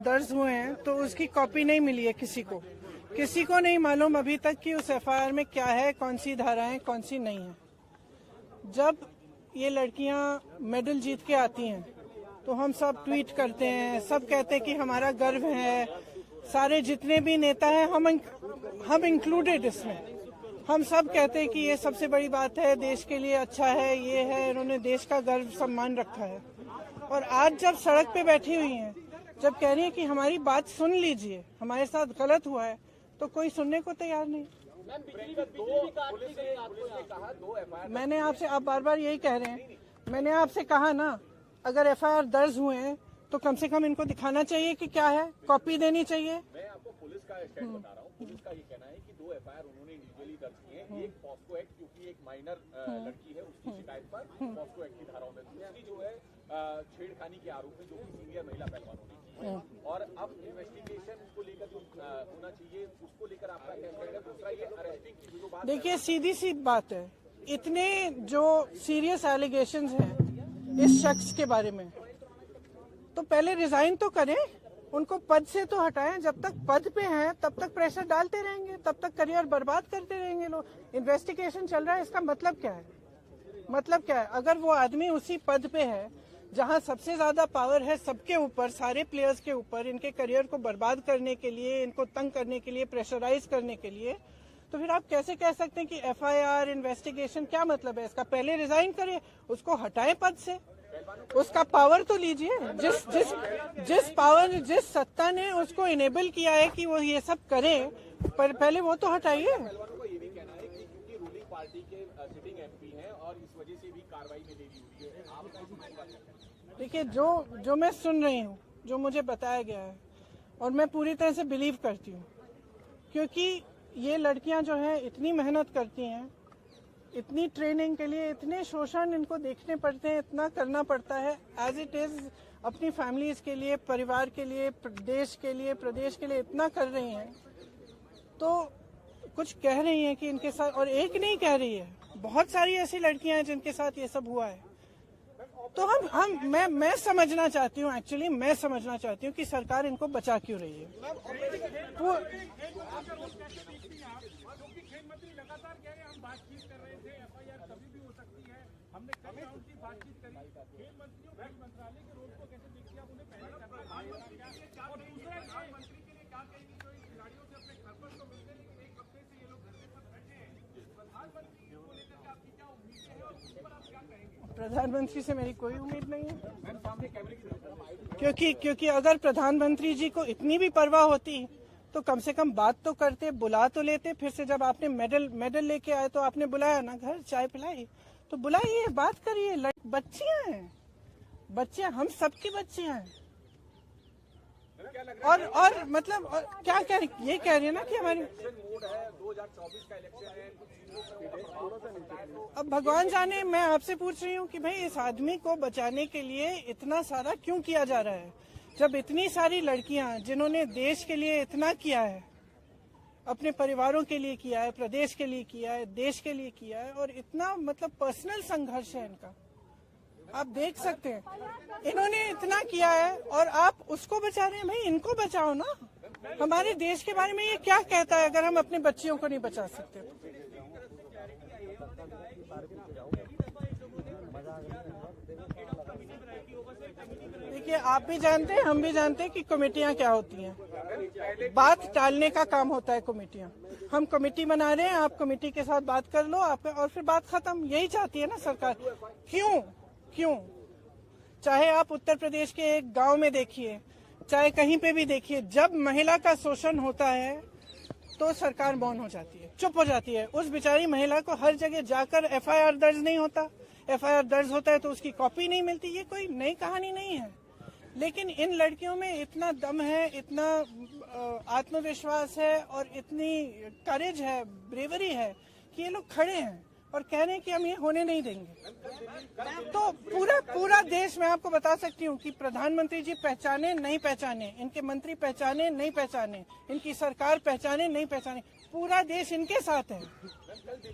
दर्ज हुए हैं तो उसकी कॉपी नहीं मिली है किसी को नहीं मालूम अभी तक कि उस एफआईआर में क्या है, कौन सी धाराएं कौन सी नहीं है। जब ये लड़कियां मेडल जीत के आती हैं तो हम सब ट्वीट करते हैं, सब कहते हैं कि हमारा गर्व है। सारे जितने भी नेता हैं हम इंक्लूडेड इसमें, हम सब कहते हैं कि ये सबसे बड़ी बात है, देश के लिए अच्छा है, ये है, इन्होंने देश का गर्व सम्मान रखा है। और आज जब सड़क पे बैठी हुई हैं, जब कह रही है कि हमारी बात सुन लीजिए, हमारे साथ गलत हुआ है, तो कोई सुनने को तैयार नहीं। मैंने आपसे, आप बार बार यही कह रहे हैं, मैंने आपसे कहा ना, अगर एफआईआर दर्ज हुए हैं तो कम से कम इनको दिखाना चाहिए कि क्या है, कॉपी देनी चाहिए। मैं आपको पुलिस का स्टैंड बता रहा हूँ। पुलिस का ये कहना है कि 2 एफआईआर उन्होंने इंडिविजुअली दर्ज किए हैं। एक पॉस्को एक्ट, क्योंकि एक माइनर लड़की है, उसकी शिकायत पर पॉस्को एक्ट की धाराओं में, दूसरी जो है छेड़खानी के आरोप में, जो कि सीनियर महिला पहलवानों ने की है। और अब इन्वेस्टिगेशन को लेकर जो होना चाहिए, उसको लेकर आपका क्या कहना है? दूसरा ये अरेस्टिंग की जो बात, देखिए सीधी सी बात है, इतने जो सीरियस एलिगेशंस हैं इस शख्स के बारे में, तो पहले रिजाइन तो करें, उनको पद से तो हटाएं। जब तक पद पे हैं तब तक प्रेशर डालते रहेंगे, तब तक करियर बर्बाद करते रहेंगे लोग। इन्वेस्टिगेशन चल रहा है, इसका मतलब क्या है? मतलब क्या है? अगर वो आदमी उसी पद पे है जहां सबसे ज्यादा पावर है सबके ऊपर, सारे प्लेयर्स के ऊपर, इनके करियर को बर्बाद करने के लिए, इनको तंग करने के लिए, प्रेशराइज करने के लिए, तो फिर आप कैसे कह सकते हैं कि एफआईआर इन्वेस्टिगेशन? क्या मतलब है इसका? पहले रिजाइन करिए, उसको हटाएं पद से, उसका पावर तो लीजिए। जिस पावर, जिस सत्ता ने उसको इनेबल किया है कि वो ये सब करे, पर पहले वो तो हटाइए। ये भी कहना है कि क्योंकि रूलिंग पार्टी के सिटिंग एमपी हैं और इस वजह से भी कार्रवाई में देरी हुई है। आप देखिए, जो मैं सुन रही हूँ, जो मुझे बताया गया है, और मैं पूरी तरह से बिलीव करती हूँ, क्योंकि ये लड़कियां जो हैं इतनी मेहनत करती हैं, इतनी ट्रेनिंग के लिए, इतने शोषण इनको देखने पड़ते हैं, इतना करना पड़ता है एज इट इज, अपनी फैमिलीज के लिए, परिवार के लिए, देश के लिए, प्रदेश के लिए इतना कर रही हैं, तो कुछ कह रही हैं कि इनके साथ, और एक नहीं कह रही है, बहुत सारी ऐसी लड़कियां हैं जिनके साथ ये सब हुआ है। तो मैं समझना चाहती हूँ, एक्चुअली मैं समझना चाहती हूँ कि सरकार इनको बचा क्यों रही है। बातचीत कर रहे थे, एफआईआर कभी भी हो सकती है, हमने कई राउंड की बातचीत करी। खेल मंत्रियों, खेल मंत्रालय के रोल को कैसे देखिए आप? उन्हें पहले करना है, और दूसरा प्रधानमंत्री के लिए क्या कहेंगे? जो इन खिलाड़ियों से अपने घर पर तो मिलते, लेकिन एक हफ्ते से ये लोग घर पे सब बैठे हैं, प्रधानमंत्री को लेकर के आपकी क्या उम्मीदें हैं और उस पर आप क्या कहेंगे? प्रधानमंत्री से मेरी कोई उम्मीद नहीं है, क्योंकि अगर प्रधानमंत्री जी को इतनी भी परवाह होती तो कम से कम बात तो करते, बुला तो लेते। फिर से जब आपने मेडल लेके आए तो आपने बुलाया ना, घर चाय पिलाई, तो बुलाइए, बात करिए। बच्चियां हैं, बच्चियां, हम सबकी बच्चियां हैं। और मतलब क्या कह रही, ये कह रही है ना कि हमारी 2024 का इलेक्शन है। अब भगवान जाने, मैं आपसे पूछ रही हूँ कि भाई इस आदमी को बचाने के लिए इतना सारा क्यों किया जा रहा है, जब इतनी सारी लड़कियां जिन्होंने देश के लिए इतना किया है, अपने परिवारों के लिए किया है, प्रदेश के लिए किया है, देश के लिए किया है, और इतना मतलब पर्सनल संघर्ष है इनका, आप देख सकते हैं, इन्होंने इतना किया है और आप उसको बचा रहे हैं। भाई इनको बचाओ ना। हमारे देश के बारे में ये क्या कहता है अगर हम अपने बच्चियों को नहीं बचा सकते? देखिए, आप भी जानते हैं, हम भी जानते हैं कि कमेटियां क्या होती हैं। बात टालने का काम होता है कमेटियां। हम कमेटी बना रहे हैं, आप कमेटी के साथ बात कर लो, आप, और फिर बात खत्म। यही चाहती है ना सरकार। क्यों? चाहे आप उत्तर प्रदेश के एक गांव में देखिए, चाहे कहीं पे भी देखिए, जब महिला का शोषण होता है तो सरकार मौन हो जाती है, चुप हो जाती है। उस बेचारी महिला को हर जगह जाकर एफआईआर दर्ज नहीं होता, एफआईआर दर्ज होता है तो उसकी कॉपी नहीं मिलती। ये कोई नई कहानी नहीं है, लेकिन इन लड़कियों में इतना दम है, इतना आत्मविश्वास है और इतनी करेज है, ब्रेवरी है कि ये लोग खड़े हैं और कह रहे हैं कि हम ये होने नहीं देंगे। तो पूरा देश, मैं आपको बता सकती हूँ कि प्रधानमंत्री जी पहचाने नहीं पहचाने, इनके मंत्री पहचाने नहीं पहचाने, इनकी सरकार पहचाने नहीं पहचाने, पूरा देश इनके साथ है,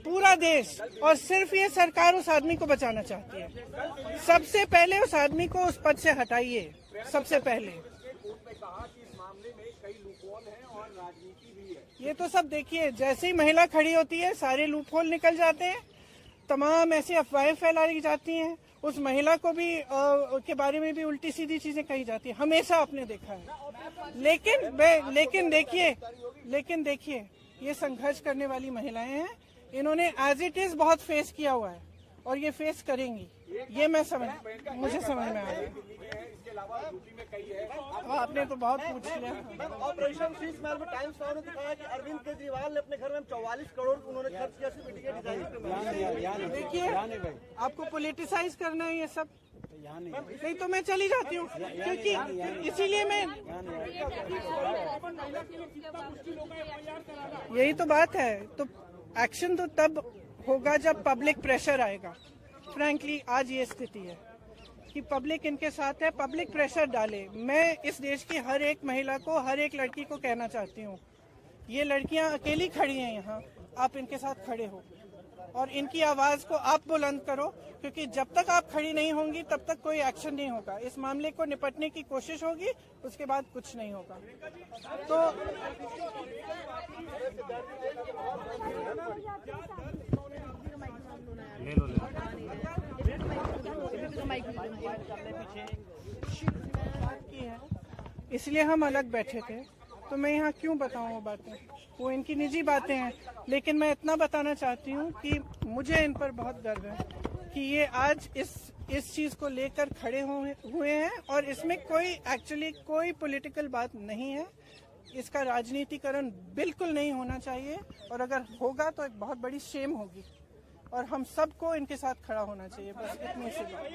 पूरा देश। और सिर्फ ये सरकार उस आदमी को बचाना चाहती है। सबसे पहले उस आदमी को उस पद से हटाइए, सबसे पहले। कहा कि इस मामले में कई लूपहोल हैं और राजनीति भी है। ये तो सब देखिए, जैसे ही महिला खड़ी होती है सारे लूपहोल निकल जाते हैं, तमाम ऐसी अफवाहें फैलाई जाती हैं, उस महिला को भी के बारे में भी उल्टी सीधी चीजें कही जाती है, हमेशा आपने देखा है। लेकिन देखिए ये संघर्ष करने वाली महिलाएं हैं, इन्होंने एज इट इज बहुत फेस किया हुआ है और ये फेस करेंगी, ये मुझे समझ में आ रहा है। इसके अलावा यूपी में कई है। आपने तो बहुत पूछ लिया। ऑपरेशन शीश महल में टाइम्स नाउ ने दिखाया कि अरविंद केजरीवाल ने अपने घर में 44 करोड़ उन्होंने खर्च किया सिर्फ इंडिया डिजाइन। देखिए आपको पॉलिटिसाइज करना है ये सब, नहीं तो मैं चली जाती हूँ, क्योंकि इसीलिए मैं, यही तो बात है। तो एक्शन तो तब होगा जब पब्लिक प्रेशर आएगा। फ्रैंकली आज ये स्थिति है कि पब्लिक इनके साथ है, पब्लिक प्रेशर डाले। मैं इस देश की हर एक महिला को, हर एक लड़की को कहना चाहती हूँ, ये लड़कियां अकेली खड़ी हैं यहाँ, आप इनके साथ खड़े हो और इनकी आवाज को आप बुलंद करो, क्योंकि जब तक आप खड़ी नहीं होंगी तब तक कोई एक्शन नहीं होगा। इस मामले को निपटने की कोशिश होगी, उसके बाद कुछ नहीं होगा। तो इसलिए हम अलग बैठे थे, तो मैं यहाँ क्यों बताऊँ वो बातें, वो इनकी निजी बातें हैं। लेकिन मैं इतना बताना चाहती हूँ कि मुझे इन पर बहुत गर्व है कि ये आज इस चीज को लेकर खड़े हुए हैं और इसमें कोई पॉलिटिकल बात नहीं है। इसका राजनीतिकरण बिल्कुल नहीं होना चाहिए, और अगर होगा तो एक बहुत बड़ी शेम होगी और हम सबको इनके साथ खड़ा होना चाहिए। बस इतनी सी बात।